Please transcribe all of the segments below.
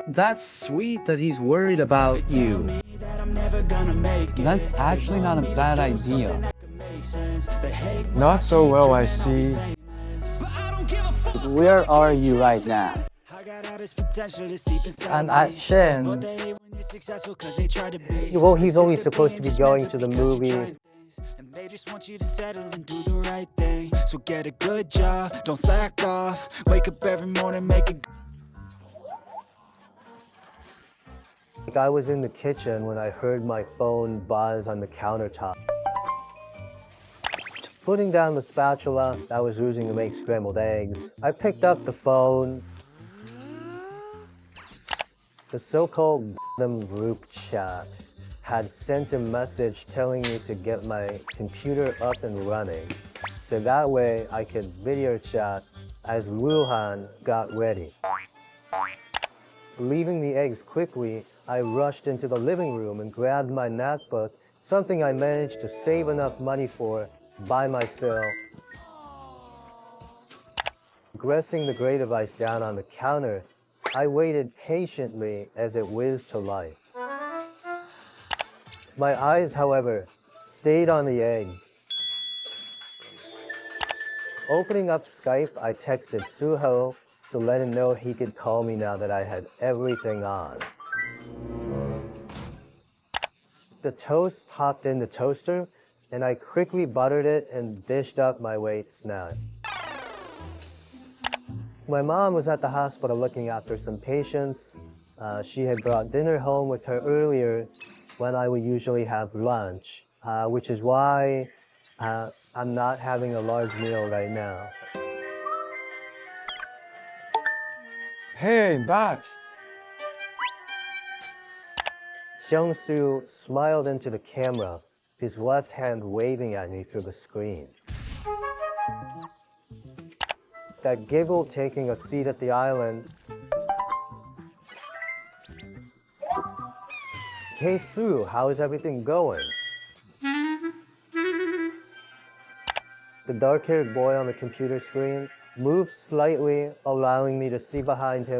That's sweet that he's worried about you. That's actually not a bad idea. Not so well, I see. Where are you right now? I'm at Shin's. Well, he's only supposed to be going to the movies. And they just want you to settle and do the right thing. So get a good job, don't slack off. Wake up every morning, make a Like I was in the kitchen when I heard my phone buzz on the countertop. Putting down the spatula I was using to make scrambled eggs, I picked up the phone. The so-called group chat had sent a message telling me to get my computer up and running, so that way I could video chat as Luhan got ready. Leaving the eggs quickly, I rushed into the living room and grabbed my MacBook, something I managed to save enough money for by myself. Resting the gray device down on the counter, I waited patiently as it whizzed to life. My eyes, however, stayed on the eggs. Opening up Skype, I texted Suho to let him know he could call me now that I had everything on. The toast popped in the toaster, and I quickly buttered it and dished up my weight snack. My mom was at the hospital looking after some patients. She had brought dinner home with her earlier when I would usually have lunch, which is why I'm not having a large meal right now. Hey, Bat! Kyung-soo smiled into the camera, his left hand waving at me through the screen. That giggle taking a seat at the island. Hey Sue, how is everything going? The dark-haired boy on the computer screen moved slightly, allowing me to see behind him.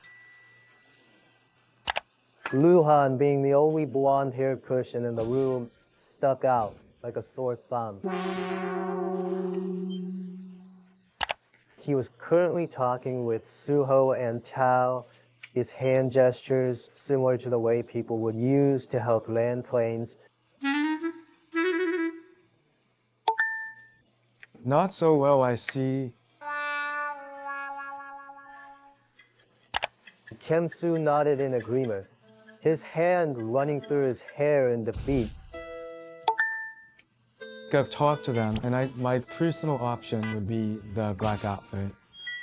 Luhan, being the only blonde-haired person in the room, stuck out like a sore thumb. He was currently talking with Suho and Tao, his hand gestures similar to the way people would use to help land planes. Not so well, I see. Kyung-soo nodded in agreement, his hand running through his hair in defeat. I've talked to them, and my personal option would be the black outfit.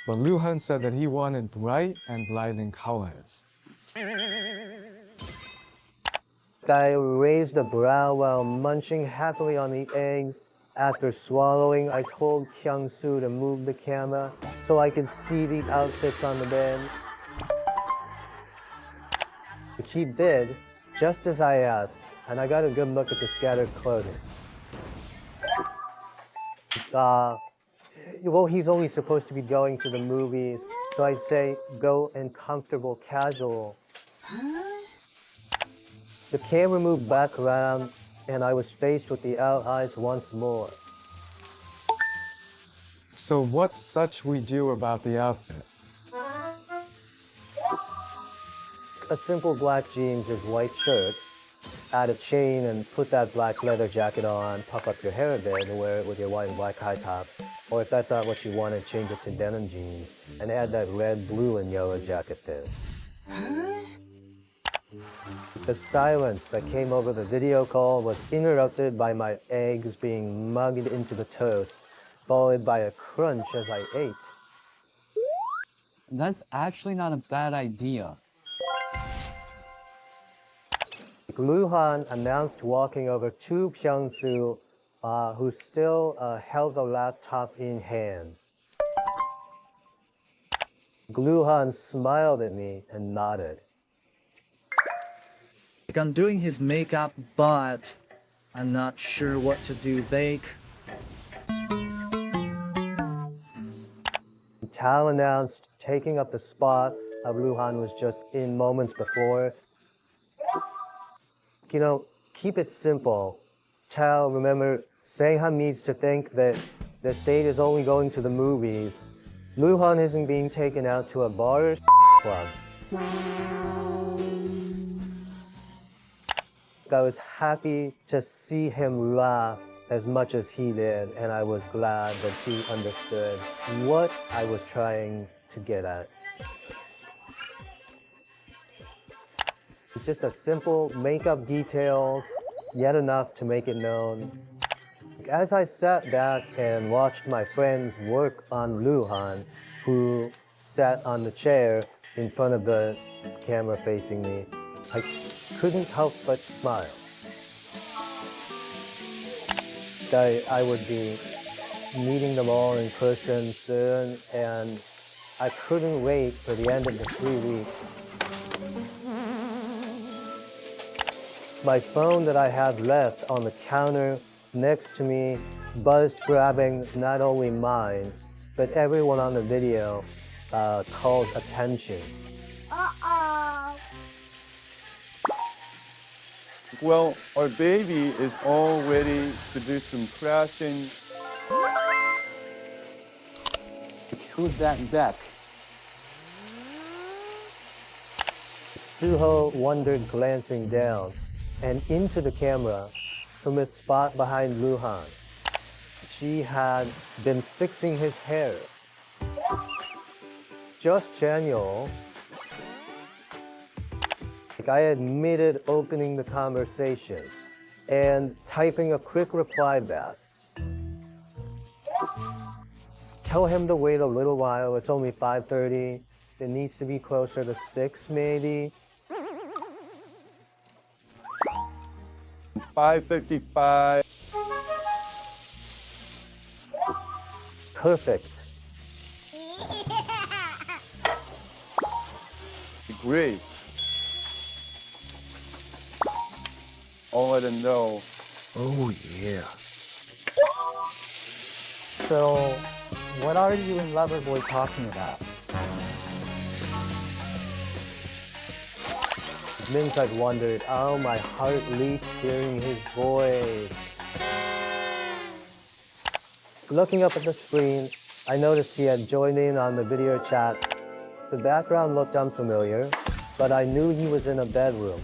But Luhan said that he wanted bright and blinding colors. Guy raised a brow while munching happily on the eggs. After swallowing, I told Kyung-soo to move the camera so I could see the outfits on the bed. He did, just as I asked, and I got a good look at the scattered clothing. Well, he's only supposed to be going to the movies, so I'd say go in comfortable casual. The camera moved back around, and I was faced with the out eyes once more. So what's such we do about the outfit? A simple black jeans is white shirt. Add a chain and put that black leather jacket on, puff up your hair a bit and wear it with your white and black high tops. Or if that's not what you wanted, change it to denim jeans and add that red, blue, and yellow jacket there. The silence that came over the video call was interrupted by my eggs being mugged into the toast, followed by a crunch as I ate. That's actually not a bad idea. Luhan announced walking over to Kyung-soo, who still held the laptop in hand. Luhan smiled at me and nodded. Like I'm doing his makeup, but I'm not sure what to do, Bake. Tao announced taking up the spot how Luhan was just in moments before. You know, keep it simple. Chow, remember, Sanghan needs to think that the state is only going to the movies. Luhan isn't being taken out to a bar or club. I was happy to see him laugh as much as he did, and I was glad that he understood what I was trying to get at. Just a simple makeup details, yet enough to make it known. As I sat back and watched my friends work on Luhan, who sat on the chair in front of the camera facing me, I couldn't help but smile. I would be meeting them all in person soon, and I couldn't wait for the end of the 3 weeks. My phone that I had left on the counter next to me buzzed, grabbing not only mine, but everyone on the video calls attention. Uh-oh. Well, our baby is all ready to do some crashing. Who's that Beck? Suho wondered, glancing down and into the camera from a spot behind Luhan. She had been fixing his hair. Just Chanyeol. I admitted opening the conversation and typing a quick reply back. Tell him to wait a little while, it's only 5:30. It needs to be closer to 6 maybe. 5:55. Perfect. Great. I'll let him know. Oh, yeah. So, what are you and Loverboy talking about? Minside wondered, oh, my heart leaped hearing his voice. Looking up at the screen, I noticed he had joined in on the video chat. The background looked unfamiliar, but I knew he was in a bedroom.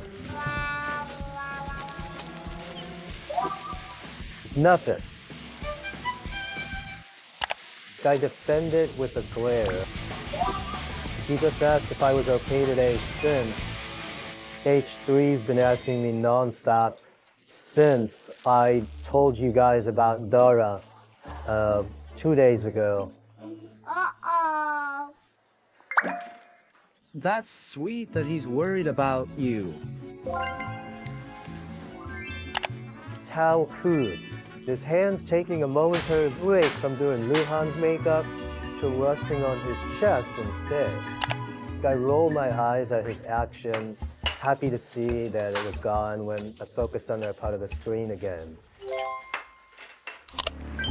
Nothing. I defended with a glare. He just asked if I was okay today since H3's been asking me nonstop since I told you guys about Dora 2 days ago. Uh-oh. That's sweet that he's worried about you. Tao could. His hands taking a momentary break from doing Luhan's makeup to resting on his chest instead. I rolled my eyes at his action, happy to see that it was gone when I focused on that part of the screen again.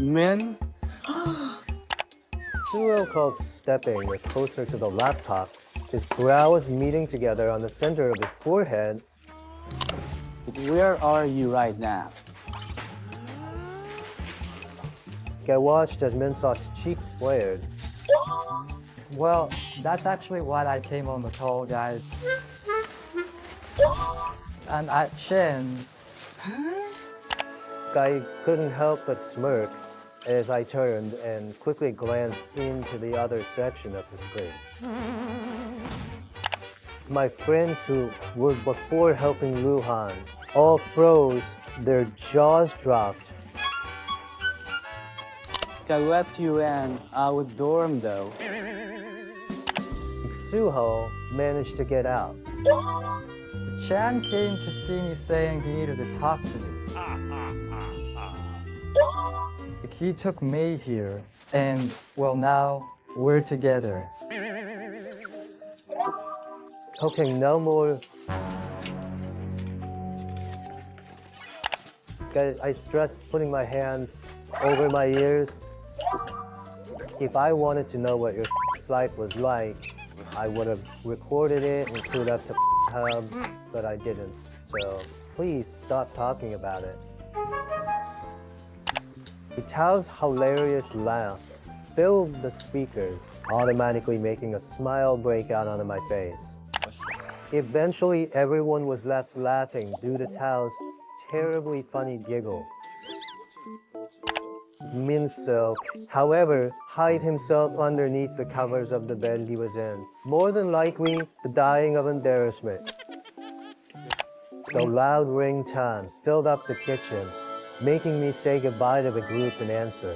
Min? Suo called stepping closer to the laptop, his brows meeting together on the center of his forehead. Where are you right now? I watched as Minsok's cheeks flared. Well, that's actually why I came on the call, guys. And at Shin's, I couldn't help but smirk as I turned and quickly glanced into the other section of the screen. My friends who were before helping Luhan all froze, their jaws dropped. I left you in our dorm though. Suho managed to get out. Chan came to see me saying he needed to talk to me. He took me here, and well, now we're together. Okay, no more. I stressed putting my hands over my ears. If I wanted to know what your life was like, I would have recorded it and put it up to Hub, but I didn't. So please stop talking about it. Itao's hilarious laugh filled the speakers, automatically making a smile break out onto my face. Eventually, everyone was left laughing due to Tao's terribly funny giggle. Min-soo, however, hid himself underneath the covers of the bed he was in, more than likely dying of embarrassment. The loud ringtone filled up the kitchen, making me say goodbye to the group and answer.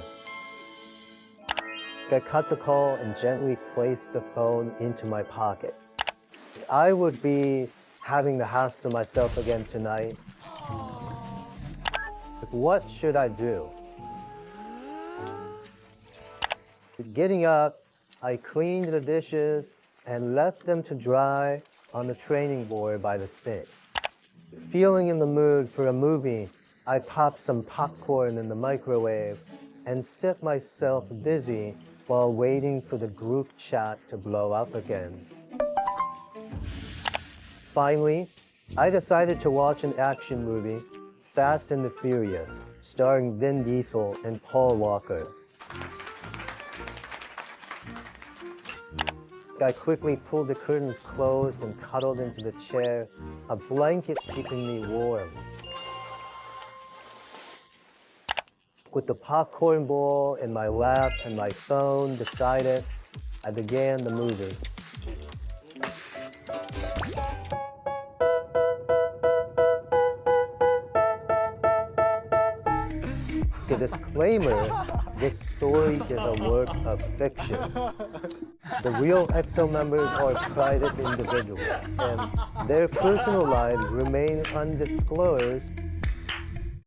I cut the call and gently placed the phone into my pocket. I would be having the house to myself again tonight. What should I do? Getting up, I cleaned the dishes and left them to dry on the training board by the sink. Feeling in the mood for a movie, I popped some popcorn in the microwave and set myself busy while waiting for the group chat to blow up again. Finally, I decided to watch an action movie, Fast and the Furious, starring Vin Diesel and Paul Walker. I quickly pulled the curtains closed and cuddled into the chair, a blanket keeping me warm. With the popcorn bowl in my lap and my phone beside it, I began the movie. The disclaimer, this story is a work of fiction. The real EXO members are private individuals, and their personal lives remain undisclosed